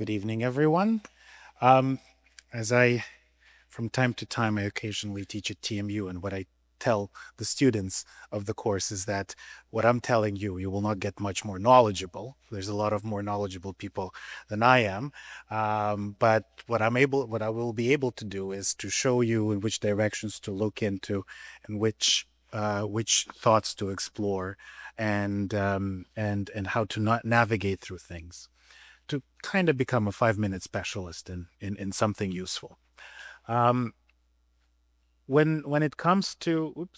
Good evening, everyone. Um, as I, from time to time, I occasionally teach at TMU, and what I tell the students of the course is that what I'm telling you, you will not get much more knowledgeable. There's a lot of more knowledgeable people than I am, but what I will be able to do is to show you in which directions to look into, and which thoughts to explore, and how to not navigate through things to kind of become a 5 minute specialist in something useful. Um, when it comes to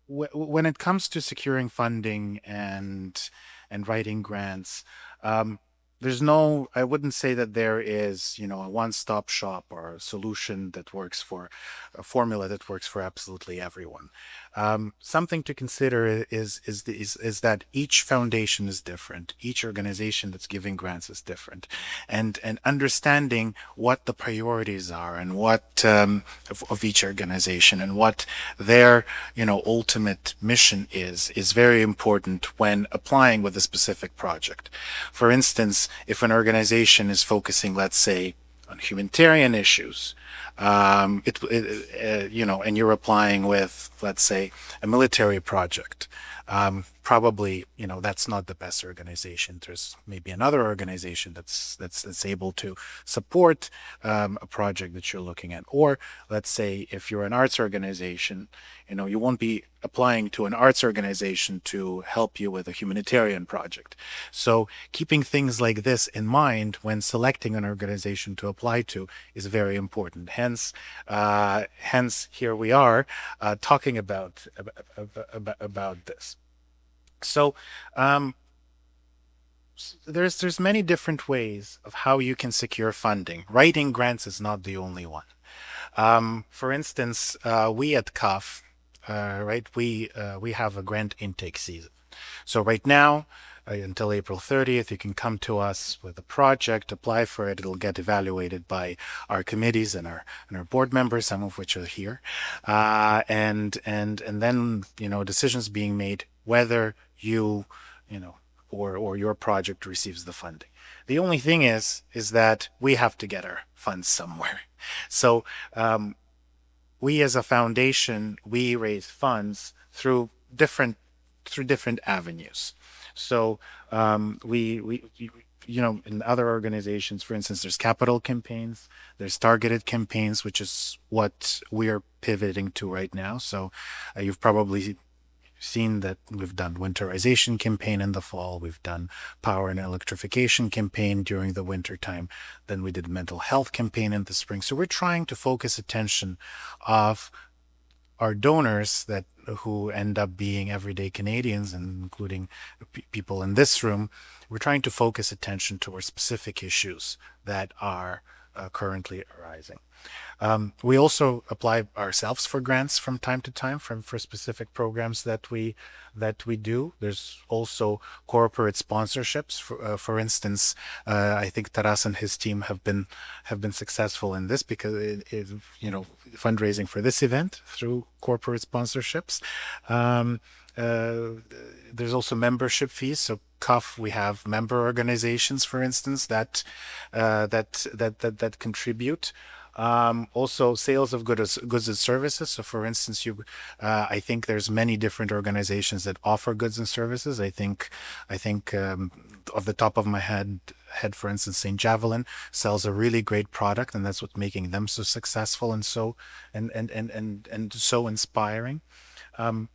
when it comes to securing funding and writing grants, um, there's no, I wouldn't say that there is, a one-stop shop or a solution that works for a formula that works for absolutely everyone. Something to consider is that each foundation is different. Each organization that's giving grants is different, and understanding what the priorities are and what of each organization and what their ultimate mission is very important when applying with a specific project. For instance, if an organization is focusing, let's say, on humanitarian issues, and you're applying with, let's say, a military project, probably, that's not the best organization. There's maybe another organization that's able to support a project that you're looking at. Or let's say if you're an arts organization, you won't be applying to an arts organization to help you with a humanitarian project. So keeping things like this in mind when selecting an organization to apply to is very important. Hence, here we are talking about this. So um, there's many different ways of how you can secure funding. Writing grants is not the only one. For instance, we at CUF, right, we have a grant intake season. So right now, until April 30th, you can come to us with a project, apply for it. It'll get evaluated by our committees and our board members, some of which are here, and then decisions being made whether you know or your project receives the funding. The only thing is that we have to get our funds somewhere. So we as a foundation, we raise funds through different avenues. So we in other organizations, for instance, there's capital campaigns, there's targeted campaigns, which is what we are pivoting to right now. So you've probably seen that we've done winterization campaign in the fall, we've done power and electrification campaign during the winter time, then we did mental health campaign in the spring. So we're trying to focus attention of our donors that who end up being everyday Canadians, and including people in this room. We're trying to focus attention towards specific issues that are currently arising. We also apply ourselves for grants from time to time for specific programs that we do. There's also corporate sponsorships. For instance, I think Taras and his team have been successful in this because fundraising for this event through corporate sponsorships. Um, there's also membership fees. So CUF, we have member organizations, for instance, that contribute. Also, sales of goods and services. So, for instance, I think there's many different organizations that offer goods and services. I think, off the top of my head, for instance, St. Javelin sells a really great product, and that's what's making them so successful and so inspiring. Um,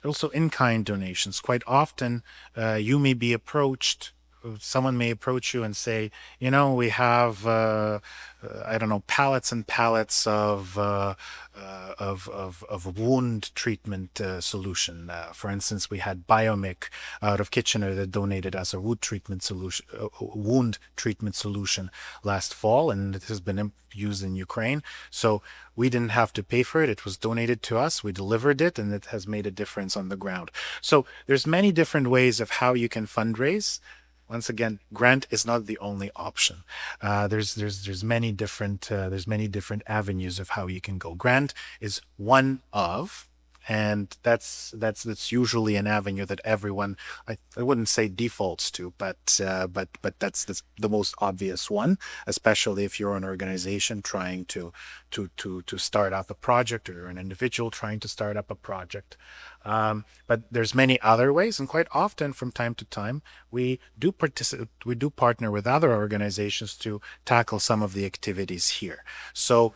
Also, in-kind donations. Quite often, you may be approached. Someone may approach you and say, we have, I don't know, pallets and pallets of wound treatment solution. For instance, we had Biomic out of Kitchener that donated us a wound treatment solution last fall, and it has been used in Ukraine. So we didn't have to pay for it. It was donated to us. We delivered it, and it has made a difference on the ground. So there's many different ways of how you can fundraise. Once again, grant is not the only option. There's many different avenues of how you can go. Grant is one of, and that's usually an avenue that everyone, I wouldn't say defaults to, but that's the most obvious one, especially if you're an organization trying to start up a project, or you're an individual trying to start up a project. But there's many other ways, and quite often from time to time we do partner with other organizations to tackle some of the activities here. So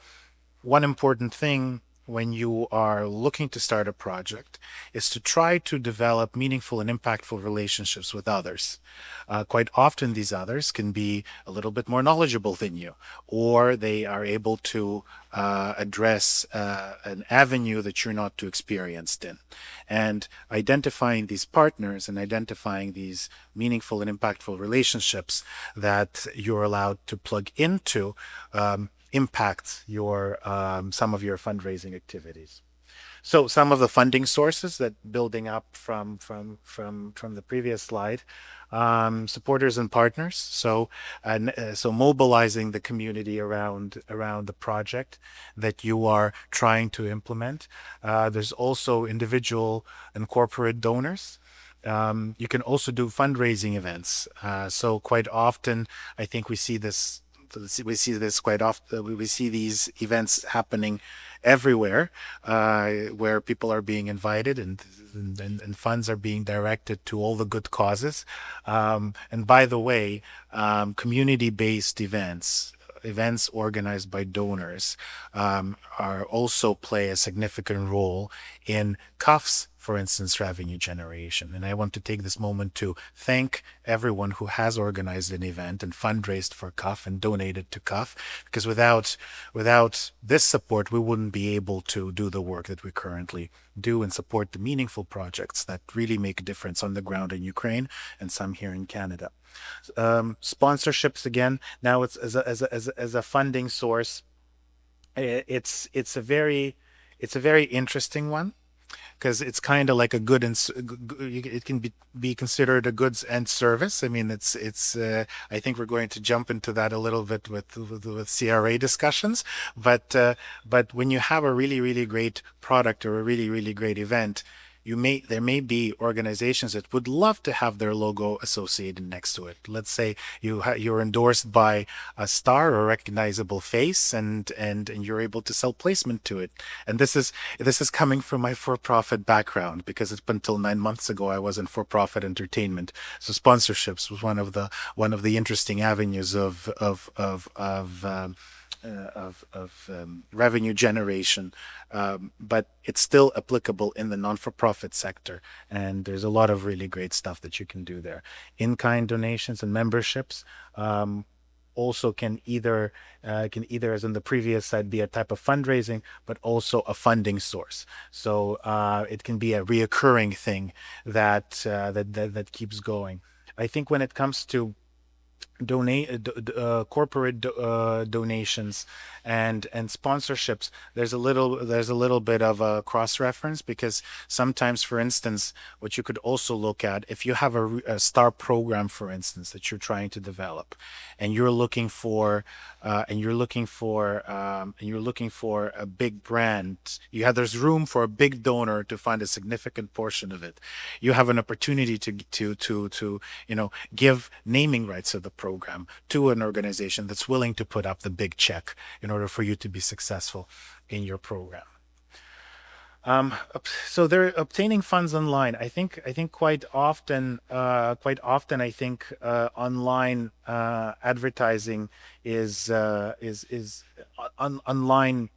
one important thing when you are looking to start a project is to try to develop meaningful and impactful relationships with others. Quite often, these others can be a little bit more knowledgeable than you, or they are able to address an avenue that you're not too experienced in. And identifying these partners and identifying these meaningful and impactful relationships that you're allowed to plug into impacts your some of your fundraising activities. So some of the funding sources that, building up from the previous slide, supporters and partners. So mobilizing the community around the project that you are trying to implement. There's also individual and corporate donors. You can also do fundraising events. So quite often, I think we see this quite often. We see these events happening everywhere, where people are being invited, and funds are being directed to all the good causes. And by the way, community-based events organized by donors are also play a significant role in CUF's, for instance, revenue generation. And I want to take this moment to thank everyone who has organized an event and fundraised for CUF and donated to CUF, because without this support, we wouldn't be able to do the work that we currently do and support the meaningful projects that really make a difference on the ground in Ukraine and some here in Canada. Sponsorships again. Now it's as a funding source. It's a very interesting one, because it's kind of like a good and it can be considered a goods and service. I mean, it's I think we're going to jump into that a little bit with CRA discussions, but when you have a really great product or a really great event, there may be organizations that would love to have their logo associated next to it. Let's say you're endorsed by a star or recognizable face, and you're able to sell placement to it. And this is coming from my for-profit background, because up until 9 months ago I was in for-profit entertainment. So sponsorships was one of the interesting avenues of revenue generation, but it's still applicable in the non-for-profit sector, and there's a lot of really great stuff that you can do there. In-kind donations and memberships also can either, as in the previous side, be a type of fundraising, but also a funding source. So it can be a reoccurring thing that keeps going. I think when it comes to corporate donations and sponsorships, there's a little bit of a cross reference, because sometimes, for instance, what you could also look at, if you have a star program, for instance, that you're trying to develop, and you're looking for a big brand. There's room for a big donor to fund a significant portion of it. You have an opportunity to give naming rights to the program to an organization that's willing to put up the big check in order for you to be successful in your program. So they're obtaining funds online. I think quite often I think online advertising is online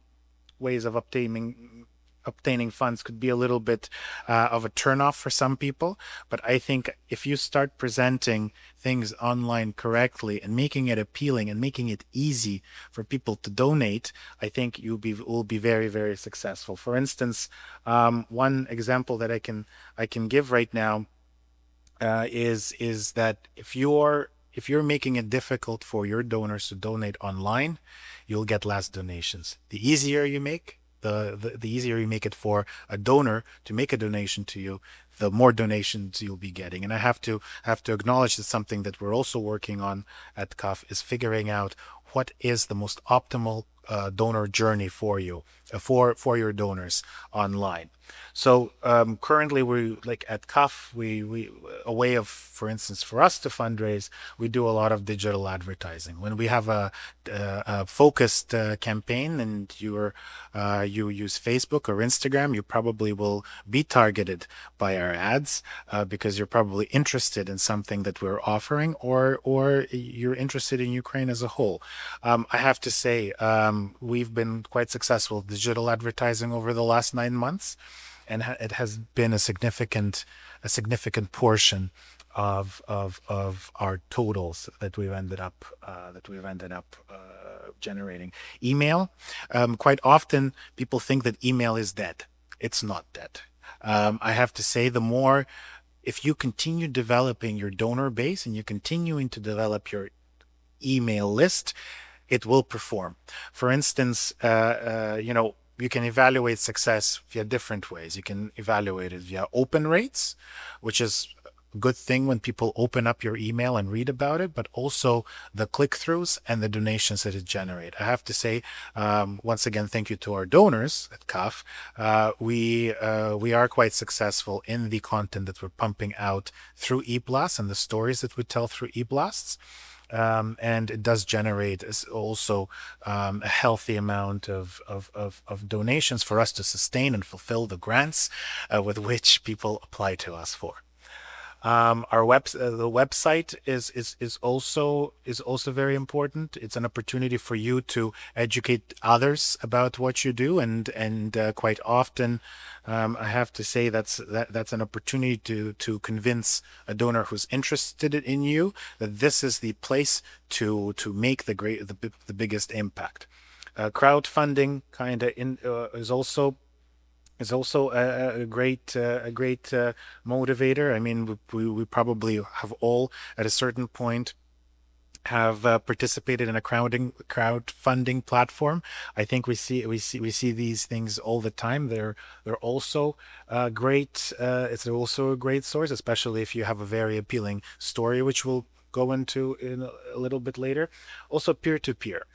ways of obtaining funds could be a little bit of a turnoff for some people. But I think if you start presenting things online correctly and making it appealing and making it easy for people to donate, I think will be very, very successful. For instance, one example that I can give right now is that if you're making it difficult for your donors to donate online, you'll get less donations. The easier you make it for a donor to make a donation to you, the more donations you'll be getting. And I have to acknowledge that something that we're also working on at CUF is figuring out what is the most optimal donor journey for you, for your donors online. So currently, we like at CUF, we a way of, for instance, for us to fundraise, we do a lot of digital advertising. When we have a focused campaign and you use Facebook or Instagram, you probably will be targeted by our ads because you're probably interested in something that we're offering, or you're interested in Ukraine as a whole. I have to say, we've been quite successful with digital advertising over the last 9 months, and it has been a significant portion of our totals that we've ended up generating. Email, quite often people think that email is dead. It's not dead. I have to say, the more, if you continue developing your donor base and you continuing to develop your email list, it will perform. For instance, you can evaluate success via different ways. You can evaluate it via open rates, which is a good thing when people open up your email and read about it, but also the click throughs and the donations that it generates. I have to say, once again, thank you to our donors at CAF. We are quite successful in the content that we're pumping out through eBlasts and the stories that we tell through eBlasts. And it does generate also a healthy amount of donations for us to sustain and fulfill the grants with which people apply to us for. The website is also very important. It's an opportunity for you to educate others about what you do, and quite often, I have to say that's an opportunity to convince a donor who's interested in you that this is the place to make the biggest impact. Crowdfunding kind of is also a great motivator. I mean, we probably have all at a certain point have participated in a crowdfunding platform. I think we see these things all the time. They're also great. It's also a great source, especially if you have a very appealing story, which we'll go into in a little bit later. Also, peer to peer.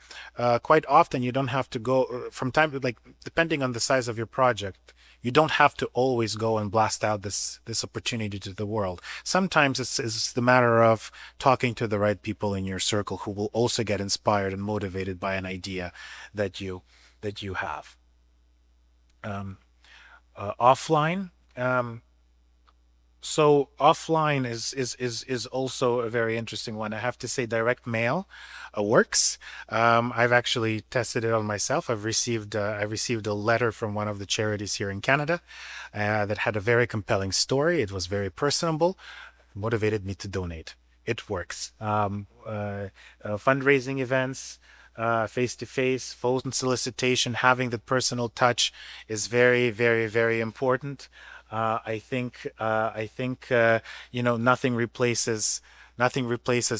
Quite often, you don't have to go from time to, like, depending on the size of your project. You don't have to always go and blast out this opportunity to the world. Sometimes it's the matter of talking to the right people in your circle who will also get inspired and motivated by an idea that you have. Um, Offline. So offline is also a very interesting one. I have to say, direct mail works. I've actually tested it on myself. I received a letter from one of the charities here in Canada that had a very compelling story. It was very personable, motivated me to donate. It works. Fundraising events, face to face, phone solicitation, having the personal touch is very, very, very important. I think nothing replaces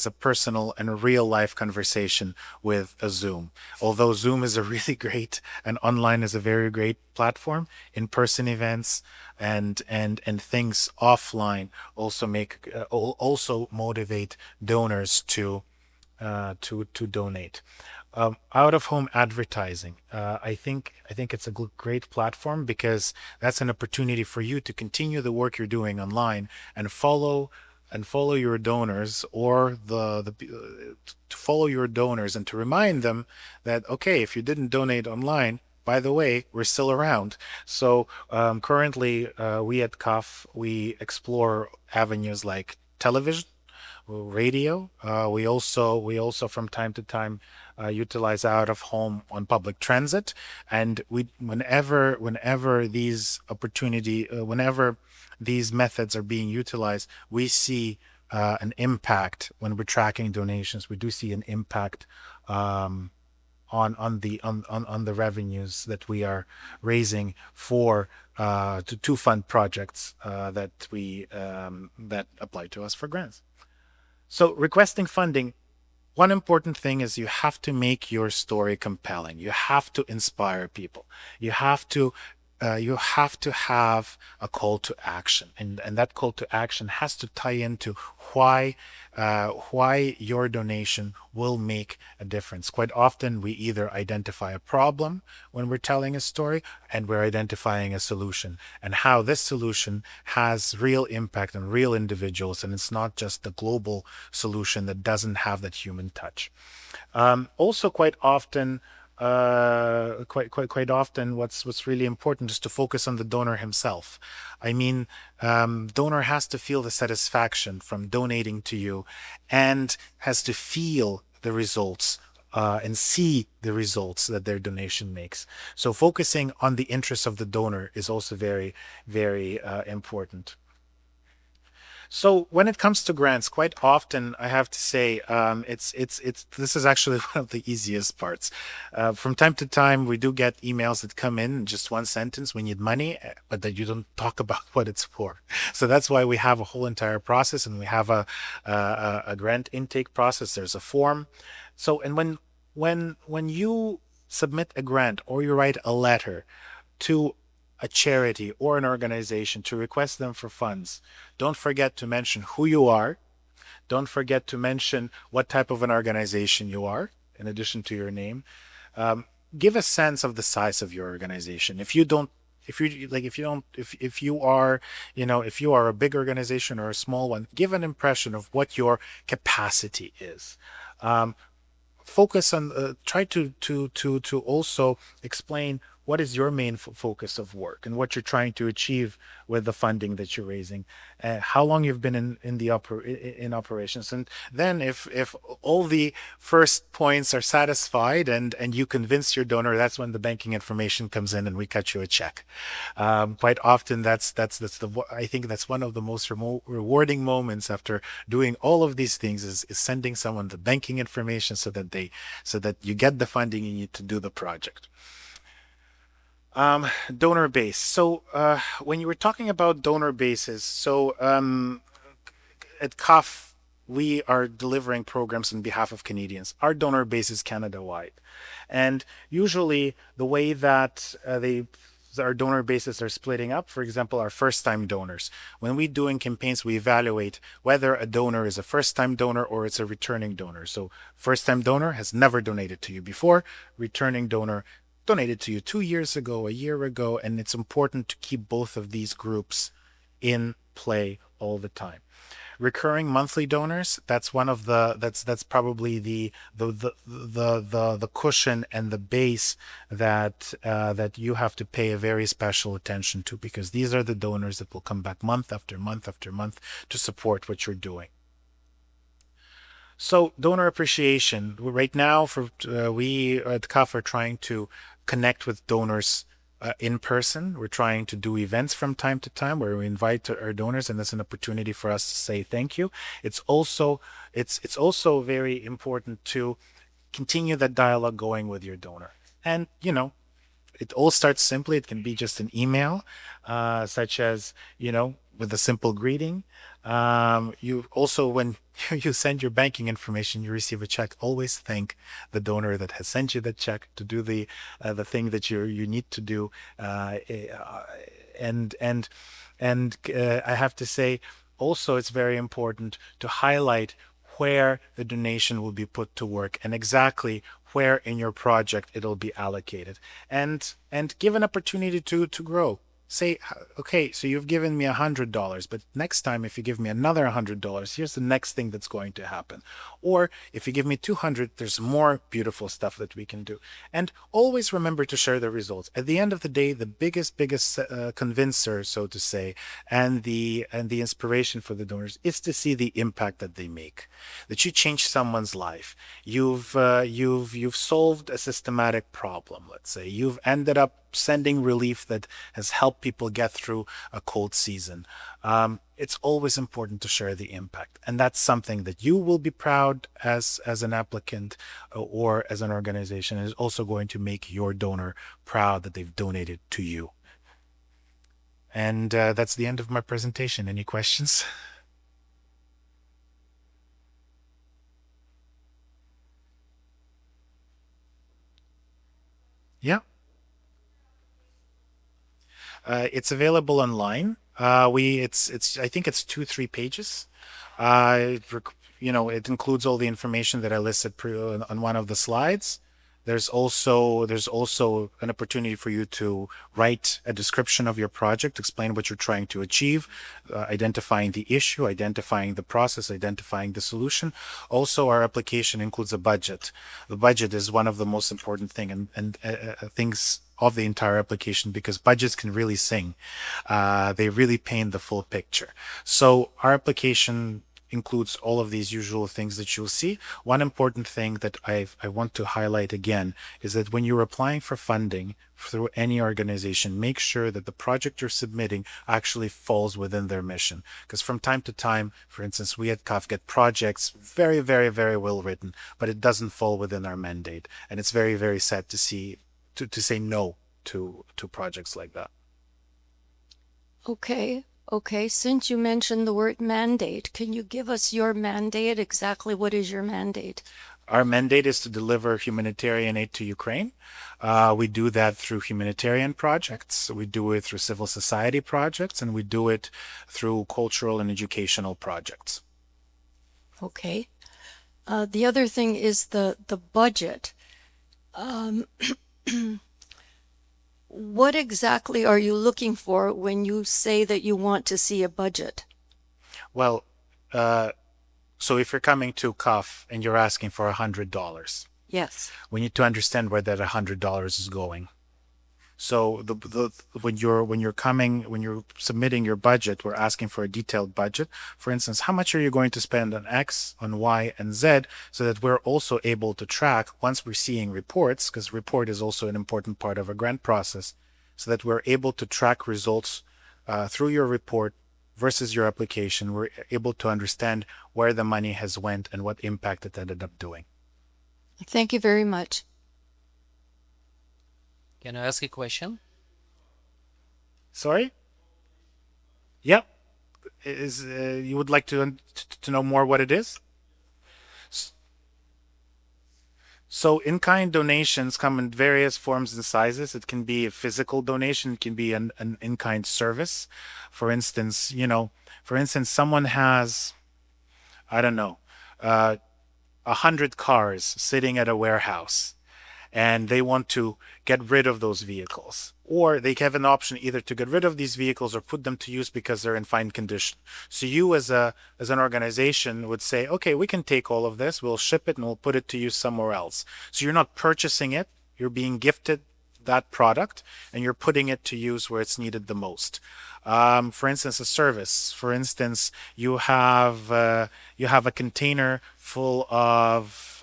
a personal and a real life conversation with a Zoom. Although Zoom is a really great and online is a very great platform, in-person events and things offline also motivate donors to donate. Out of home advertising, I think it's a great platform because that's an opportunity for you to continue the work you're doing online and follow your donors, or to follow your donors and to remind them that, okay, if you didn't donate online, by the way, we're still around. So currently, we at CUF, we explore avenues like television, radio. We also from time to time utilize out of home on public transit, and whenever these methods are being utilized, we see an impact when we're tracking donations. We do see an impact um, on the revenues that we are raising for to fund projects that apply to us for grants. So, requesting funding, one important thing is you have to make your story compelling. You have to inspire people. You have to you have to have a call to action, and that call to action has to tie into why why your donation will make a difference. Quite often, we either identify a problem when we're telling a story, and we're identifying a solution, and how this solution has real impact on real individuals, and it's not just the global solution that doesn't have that human touch. Also, quite often, what's really important is to focus on the donor himself. I mean, donor has to feel the satisfaction from donating to you, and has to feel the results. And see the results that their donation makes. So, focusing on the interests of the donor is also very, very important. So when it comes to grants, quite often I have to say it's this is actually one of the easiest parts. From time to time, we do get emails that come in just one sentence: "We need money," but that you don't talk about what it's for. So that's why we have a whole entire process, and we have a grant intake process. There's a form. So and when you submit a grant or you write a letter to a charity or an organization to request them for funds, don't forget to mention who you are. Don't forget to mention what type of an organization you are, in addition to your name. Give a sense of the size of your organization. If you are, if you are a big organization or a small one, give an impression of what your capacity is. Focus on try to also explain what is your main focus of work and what you're trying to achieve with the funding that you're raising, how long you've been in operations. And then if all the first points are satisfied, and you convince your donor, that's when the banking information comes in and we cut you a check. Quite often, I think that's one of the most rewarding moments after doing all of these things, is sending someone the banking information so that you get the funding you need to do the project. Donor base. So when you were talking about donor bases, so at CUF, we are delivering programs on behalf of Canadians. Our donor base is Canada wide. And usually, the way that our donor bases are splitting up, for example, our first time donors. When we doing campaigns, we evaluate whether a donor is a first time donor or it's a returning donor. So, first time donor has never donated to you before, returning donor donated to you 2 years ago, a year ago, and it's important to keep both of these groups in play all the time. Recurring monthly donors, that's one of the that's probably the cushion and the base that you have to pay a very special attention to, because these are the donors that will come back month after month after month to support what you're doing. So donor appreciation. Right now, for we at CUF are trying to connect with donors in person. We're trying to do events from time to time where we invite our donors, and that's an opportunity for us to say thank you. It's also very important to continue that dialogue going with your donor. And it all starts simply. It can be just an email, such as, with a simple greeting. You also, when you send your banking information, you receive a check. Always thank the donor that has sent you the check to do the thing that you need to do. And I have to say, also, it's very important to highlight where the donation will be put to work and exactly where in your project it'll be allocated, and give an opportunity to grow. Say, okay, so you've given me $100, but next time, if you give me another $100, here's the next thing that's going to happen. Or if you give me 200, there's more beautiful stuff that we can do. And always remember to share the results. At the end of the day, the biggest convincer, so to say, and the inspiration for the donors is to see the impact that they make. That you change someone's life. You've solved a systematic problem. Let's say you've ended up sending relief that has helped people get through a cold season. It's always important to share the impact, and that's something that you will be proud as an applicant, or as an organization, and is also going to make your donor proud that they've donated to you. And that's the end of my presentation. Any questions? Yeah. It's available online. It's I think it's 2 3 pages. It, it includes all the information that I listed on one of the slides. There's also an opportunity for you to write a description of your project, explain what you're trying to achieve, identifying the issue, identifying the process, identifying the solution. Also, our application includes a budget. The budget is one of the most important things of the entire application because budgets can really sing. They really paint the full picture. So our application includes all of these usual things that you'll see. One important thing that I want to highlight again is that when you're applying for funding through any organization, make sure that the project you're submitting actually falls within their mission. Because from time to time, for instance, we at CAF get projects very, very, very well written, but it doesn't fall within our mandate. And it's very, very sad to see to say no to projects like that. Okay, okay. Since you mentioned the word mandate, can you give us your mandate? Exactly what is your mandate? Our mandate is to deliver humanitarian aid to Ukraine. We do that through humanitarian projects, we do it through civil society projects, and we do it through cultural and educational projects. Okay. The other thing is the budget. Um, what exactly are you looking for when you say that you want to see a budget? Well, uh, so if you're coming to CUF and you're asking for $100, Yes. we need to understand where that $100 is going. So the when you're submitting your budget, we're asking for a detailed budget. For instance, how much are you going to spend on X, on Y, and Z, so that we're also able to track once we're seeing reports, because report is also an important part of a grant process, so that we're able to track results through your report versus your application. We're able to understand where the money has went and what impact it ended up doing. Thank you very much. Can I ask a question? Sorry? Yep. Is you would like to know more what it is? So in-kind donations come in various forms and sizes. It can be a physical donation, it can be an in-kind service. For instance, someone has, I don't know, 100 cars sitting at a warehouse and they want to get rid of those vehicles. Or they have an option either to get rid of these vehicles or put them to use because they're in fine condition. So you as an organization would say, okay, we can take all of this, we'll ship it and we'll put it to use somewhere else. So you're not purchasing it, you're being gifted that product and you're putting it to use where it's needed the most. For instance, a service. For instance, you have a container full of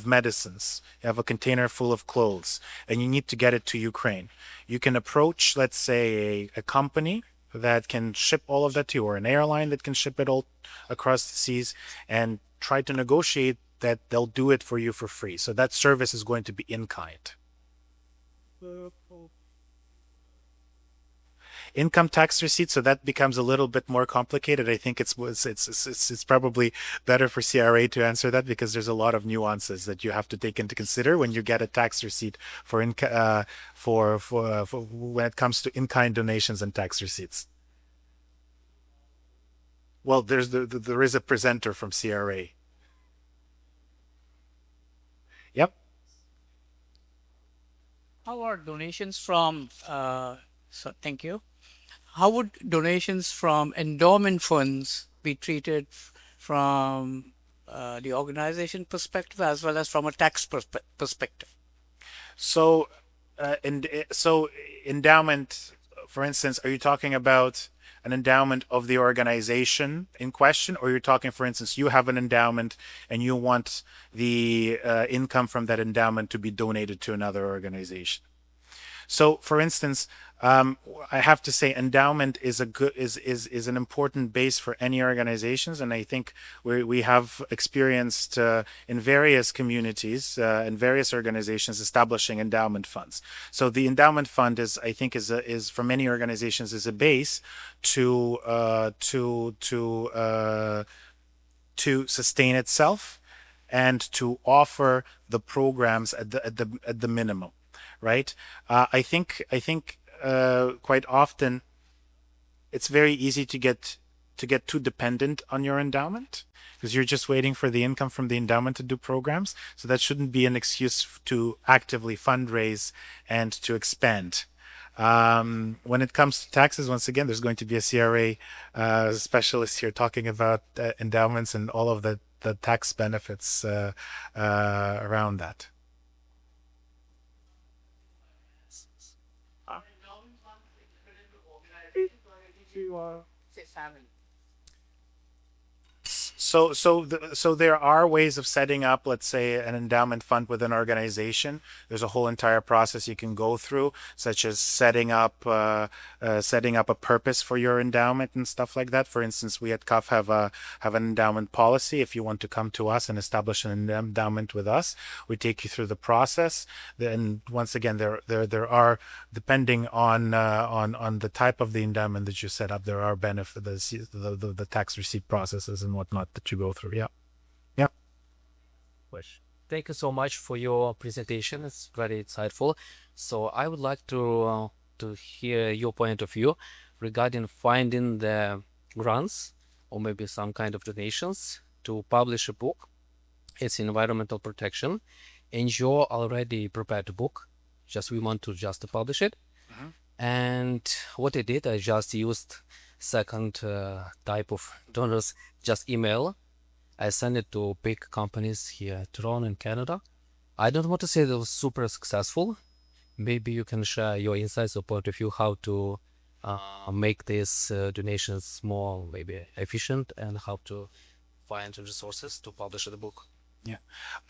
medicines. You have a container full of clothes, and you need to get it to Ukraine. You can approach, let's say, a company that can ship all of that to you, or an airline that can ship it all across the seas, and try to negotiate that they'll do it for you for free. So that service is going to be in kind. Income tax receipt, so that becomes a little bit more complicated. I think it's probably better for CRA to answer that because there's a lot of nuances that you have to take into consider when you get a tax receipt for when it comes to in-kind donations and tax receipts. Well, there is a presenter from CRA. Yep. How are donations from, thank you. How would donations from endowment funds be treated from the organization perspective as well as from a tax perspective? So, so endowment, for instance, are you talking about an endowment of the organization in question, or you're talking, for instance, you have an endowment and you want the income from that endowment to be donated to another organization? So, for instance, I have to say, endowment is an important base for any organizations, and I think we have experienced in various communities and various organizations establishing endowment funds. So the endowment fund is, I think, is for many organizations is a base to to sustain itself and to offer the programs at the minimum, right? I think quite often it's very easy to get too dependent on your endowment because you're just waiting for the income from the endowment to do programs. So that shouldn't be an excuse to actively fundraise and to expand. When it comes to taxes, once again, there's going to be a CRA specialist here talking about endowments and all of the tax benefits around that. So there are ways of setting up, let's say, an endowment fund with an organization. There's a whole entire process you can go through, such as setting up a purpose for your endowment and stuff like that. For instance, we at CUF have an endowment policy. If you want to come to us and establish an endowment with us, we take you through the process. Then once again, there are, depending on the type of the endowment that you set up, there are benefits, the tax receipt processes and whatnot that you go through. Yeah. Yeah. Question. Thank you so much for your presentation. It's very insightful. So I would like to hear your point of view regarding finding the grants or maybe some kind of donations to publish a book. It's environmental protection, and you're already prepared a book. Just we want to just publish it. And what I did, I just used second type of donors, just email. I sent it to big companies here, Toronto in Canada. I don't want to say that was super successful. Maybe you can share your insights or point of view how to make these donations more maybe efficient and how to find resources to publish the book. Yeah.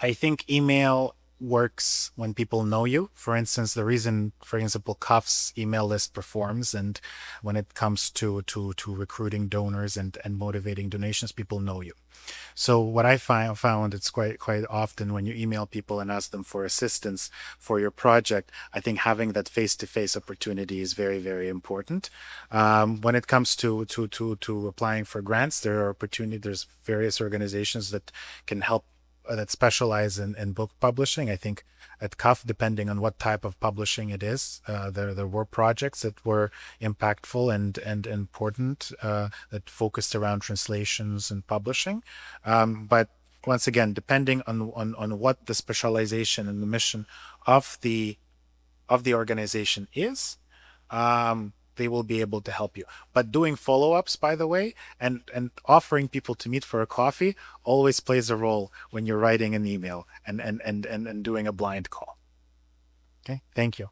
I think email works when people know you. For instance, the reason, for example, CUF's email list performs, and when it comes to recruiting donors and motivating donations, people know you. So what I found it's quite often when you email people and ask them for assistance for your project, I think having that face-to-face opportunity is very, very important. When it comes to applying for grants, there are opportunities. There's various organizations that can help that specialize in book publishing. I think at CUF, depending on what type of publishing it is, there were projects that were impactful and important that focused around translations and publishing. But once again, depending on what the specialization and the mission of the organization is, they will be able to help you. But doing follow-ups, by the way, and offering people to meet for a coffee always plays a role when you're writing an email and doing a blind call. Okay, thank you.